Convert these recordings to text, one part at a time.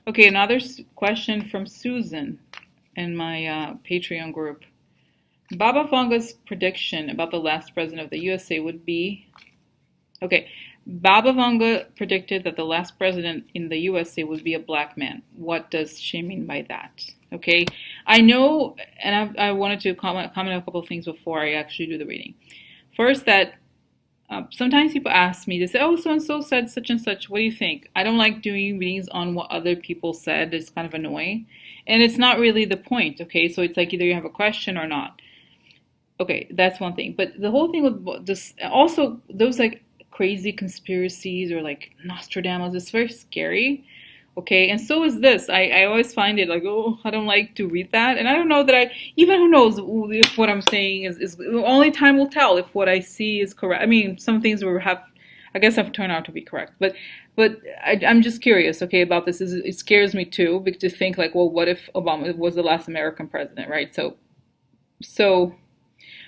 Okay, another question from Susan in my Patreon group. Baba Vanga's prediction about the last president of the USA would be. Okay, Baba Vanga predicted that the last president in the USA would be a black man. What does she mean by that? Okay, I know, and I wanted to comment on a couple of things before I actually do the reading. First, that sometimes people ask me, they say, oh, so and so said such and such. What do you think? I don't like doing readings on what other people said. It's kind of annoying. And it's not really the point, okay? So it's like either you have a question or not. Okay, that's one thing. But the whole thing with this, also, those like crazy conspiracies or like Nostradamus, it's very scary. Okay, and so is this. I always find it like, oh, I don't like to read that. And I don't know that even who knows if what I'm saying is only time will tell if what I see is correct. I mean, some things will have, I guess have turned out to be correct. But I'm just curious, okay, about this. It scares me too, because to think like, well, what if Obama was the last American president, right? So,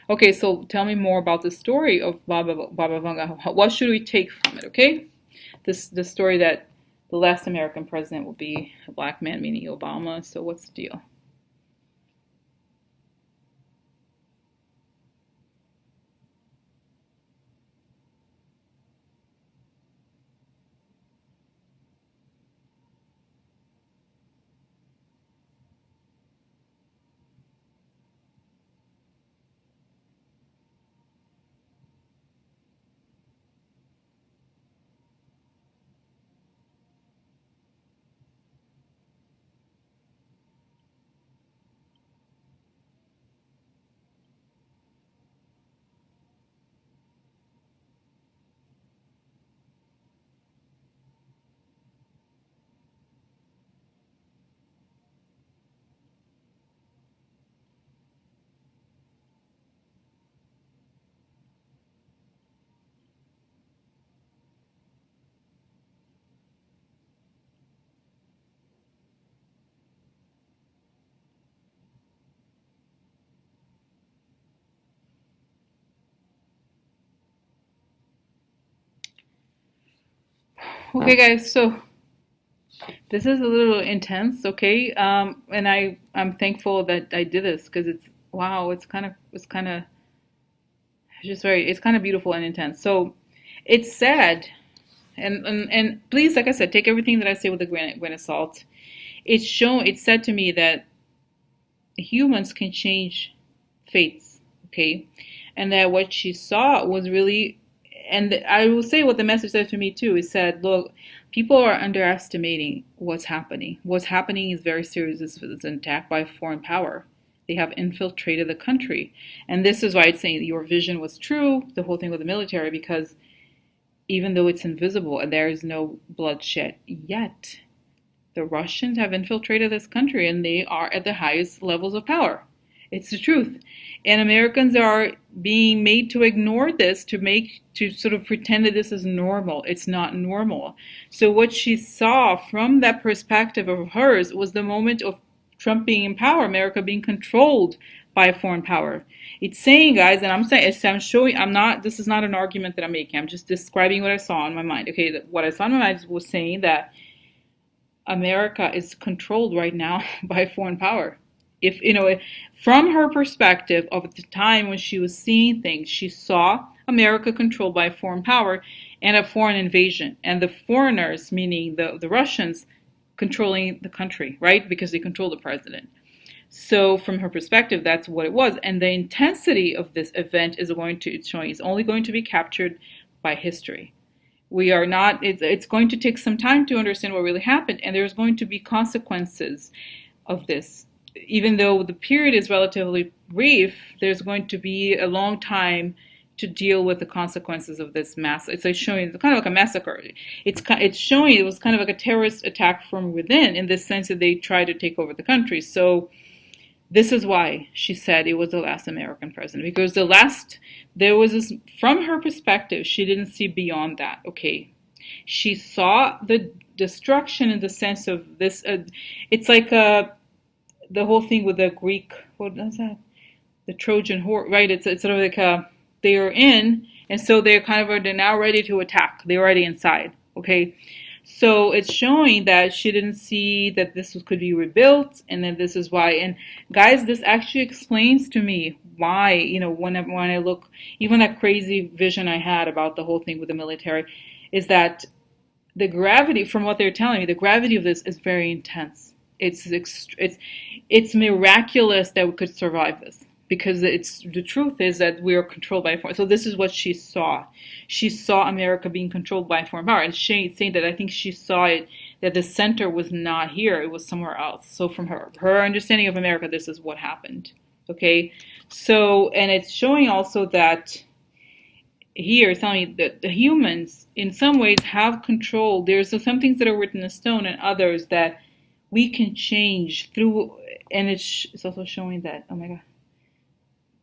okay, so tell me more about the story of Baba Vanga. What should we take from it, okay? The story that the last American president will be a black man, meaning Obama. So what's the deal? Okay, guys. So this is a little intense, okay? And I'm thankful that I did this because it's wow. It's just very it's kind of beautiful and intense. So it's sad, and please, like I said, take everything that I say with a grain of salt. It's said to me that humans can change fates, okay? And that what she saw was really, and I will say what the message said to me too. It said, look, people are underestimating what's happening. What's happening is very serious. It's an attack by foreign power. They have infiltrated the country. And this is why it's saying your vision was true, the whole thing with the military, because even though it's invisible and there is no bloodshed yet, the Russians have infiltrated this country and they are at the highest levels of power. It's the truth. And Americans are being made to ignore this, to sort of pretend that this is normal. It's not normal. So what she saw from that perspective of hers was the moment of Trump being in power, America being controlled by a foreign power. It's saying, guys, and I'm saying, I'm showing, I'm not, this is not an argument that I'm making. I'm just describing what I saw in my mind. Okay, what I saw in my mind was saying that America is controlled right now by foreign power. If you know, from her perspective of the time when she was seeing things, she saw America controlled by foreign power and a foreign invasion, and the foreigners, meaning the Russians, controlling the country, right? Because they control the president. So from her perspective, that's what it was, and the intensity of this event is going to it's showing is only going to be captured by history. We are not, it's going to take some time to understand what really happened, and there's going to be consequences of this. Even though the period is relatively brief, there's going to be a long time to deal with the consequences of this mass. It's like showing it's kind of like a massacre. It's showing it was kind of like a terrorist attack from within, in the sense that they tried to take over the country. So this is why she said it was the last American president, because there was this, from her perspective, she didn't see beyond that, okay? She saw the destruction in the sense of this, it's like the whole thing with the Greek, what is that? The Trojan horse, right? It's sort of like they are in, and so they're now ready to attack. They're already inside, okay? So it's showing that she didn't see that could be rebuilt, and then this is why. And guys, this actually explains to me why, when I look, even that crazy vision I had about the whole thing with the military, is that the gravity, from what they're telling me, the gravity of this is very intense. It's miraculous that we could survive this, because it's the truth is that we are controlled by foreign. So this is what she saw. She saw America being controlled by foreign power, and she saying that I think she saw it, that the center was not here; it was somewhere else. So from her understanding of America, this is what happened. Okay, so and it's showing also that here is telling me that the humans in some ways have control. There's some things that are written in stone and others that we can change through. And it's also showing that, oh my god,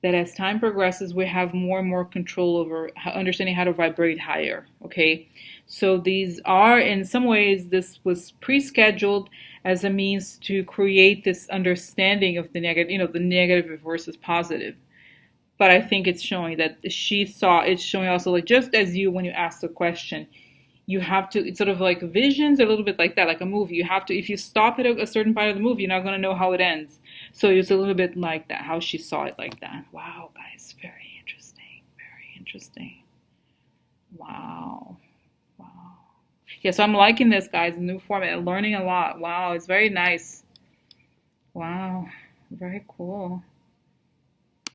that as time progresses we have more and more control over understanding how to vibrate higher. Okay, so these are, in some ways, this was pre-scheduled as a means to create this understanding of the negative, the negative versus positive. But I think it's showing that she saw, it's showing also, like, just as you, when you ask the question, you have to, it's sort of like visions, a little bit like that, like a movie. You have to, if you stop at a certain part of the movie, you're not going to know how it ends. So it's a little bit like that, how she saw it like that. Wow, guys, very interesting, very interesting. Wow, wow. Yeah, so I'm liking this, guys, new format, learning a lot. Wow, it's very nice. Wow, very cool.